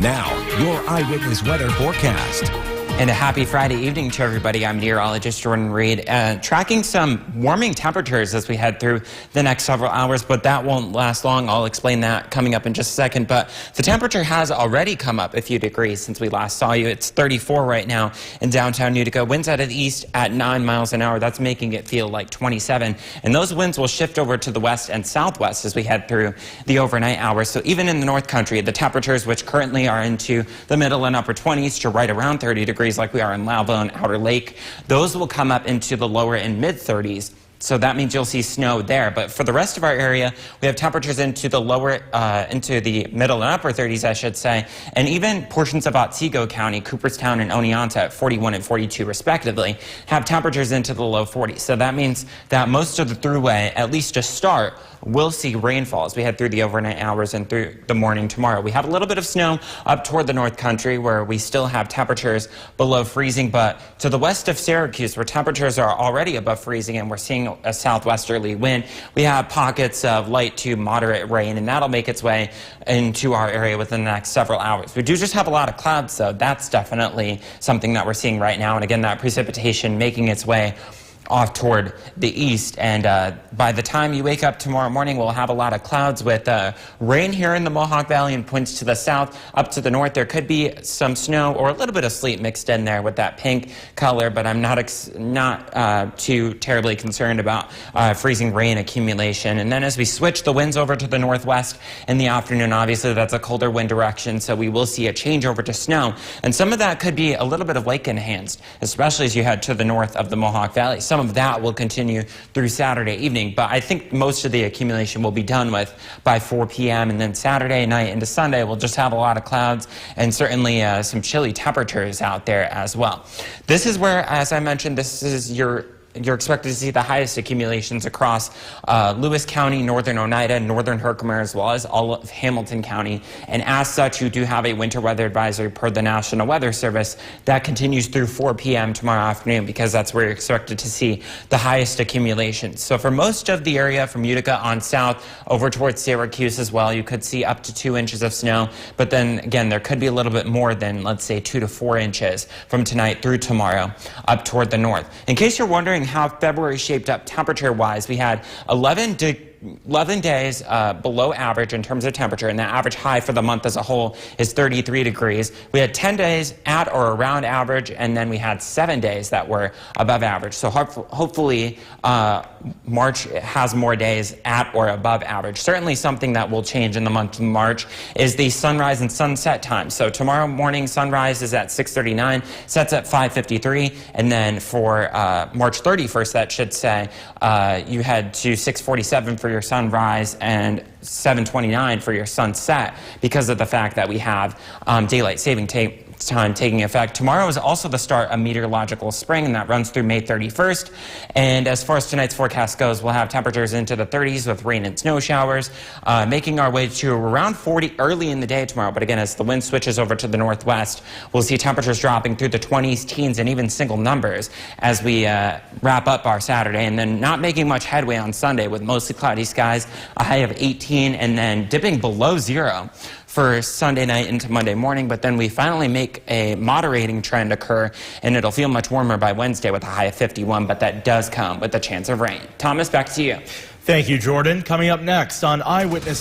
Now, your eyewitness weather forecast. And a happy Friday evening to everybody. I'm meteorologist Jordan Reed. Tracking some warming temperatures as we head through the next several hours, but that won't last long. I'll explain that coming up in just a second. But the temperature has already come up a few degrees since we last saw you. It's 34 right now in downtown Utica. Winds out of the east at 9 miles an hour. That's making it feel like 27. And those winds will shift over to the west and southwest as we head through the overnight hours. So even in the North Country, the temperatures, which currently are into the middle and upper 20s to right around 30 degrees, like we are in Lava and Outer Lake, those will come up into the lower and mid 30s. So that means you'll see snow there. But for the rest of our area, we have temperatures into the lower, into the middle and upper 30s, I should say. And even portions of Otsego County, Cooperstown and Oneonta at 41 and 42 respectively, have temperatures into the low 40s. So that means that most of the thruway, at least to start, will see rainfall as we head through the overnight hours and through the morning tomorrow. We have a little bit of snow up toward the North Country where we still have temperatures below freezing, but to the west of Syracuse where temperatures are already above freezing and we're seeing a southwesterly wind, we have pockets of light to moderate rain, and that'll make its way into our area within the next several hours. We do just have a lot of clouds, so that's definitely something that we're seeing right now. And again, that precipitation making its way off toward the east, and by the time you wake up tomorrow morning, we'll have a lot of clouds with rain here in the Mohawk Valley and points to the south. Up to the north, there could be some snow or a little bit of sleet mixed in there with that pink color, but I'm not too terribly concerned about freezing rain accumulation. And then as we switch the winds over to the northwest in the afternoon, obviously that's a colder wind direction, so we will see a change over to snow, and some of that could be a little bit of lake enhanced, especially as you head to the north of the Mohawk Valley. Some of that will continue through Saturday evening, but I think most of the accumulation will be done with by 4 p.m. and then Saturday night into Sunday we'll just have a lot of clouds and certainly some chilly temperatures out there as well. This is where, as I mentioned, this is you're expected to see the highest accumulations across Lewis County, northern Oneida, northern Herkimer, as well as all of Hamilton County. And as such, you do have a winter weather advisory per the National Weather Service that continues through 4 p.m. tomorrow afternoon, because that's where you're expected to see the highest accumulations. So for most of the area from Utica on south over towards Syracuse as well, you could see up to 2 inches of snow. But then again, there could be a little bit more than, let's say, 2 to 4 inches from tonight through tomorrow up toward the north. In case you're wondering how February shaped up temperature-wise, we had 11 days below average in terms of temperature, and the average high for the month as a whole is 33 degrees. We had 10 days at or around average, and then we had 7 days that were above average. So hopefully March has more days at or above average. Certainly something that will change in the month of March is the sunrise and sunset time. So tomorrow morning sunrise is at 6:39, sets at 5:53, and then for March 31st, that should say, you head to 6:47 for your sunrise and 7:29 for your sunset, because of the fact that we have daylight saving time taking effect. Tomorrow is also the start of meteorological spring, and that runs through May 31st. And as far as tonight's forecast goes, we'll have temperatures into the 30s with rain and snow showers, making our way to around 40 early in the day tomorrow. But again, as the wind switches over to the northwest, we'll see temperatures dropping through the 20s, teens, and even single numbers as we wrap up our Saturday, and then not making much headway on Sunday with mostly cloudy skies, a high of 18, and then dipping below 0 for Sunday night into Monday morning. But then we finally make a moderating trend occur, and it'll feel much warmer by Wednesday with a high of 51, but that does come with a chance of rain. Thomas, back to you. Thank you, Jordan. Coming up next on Eyewitness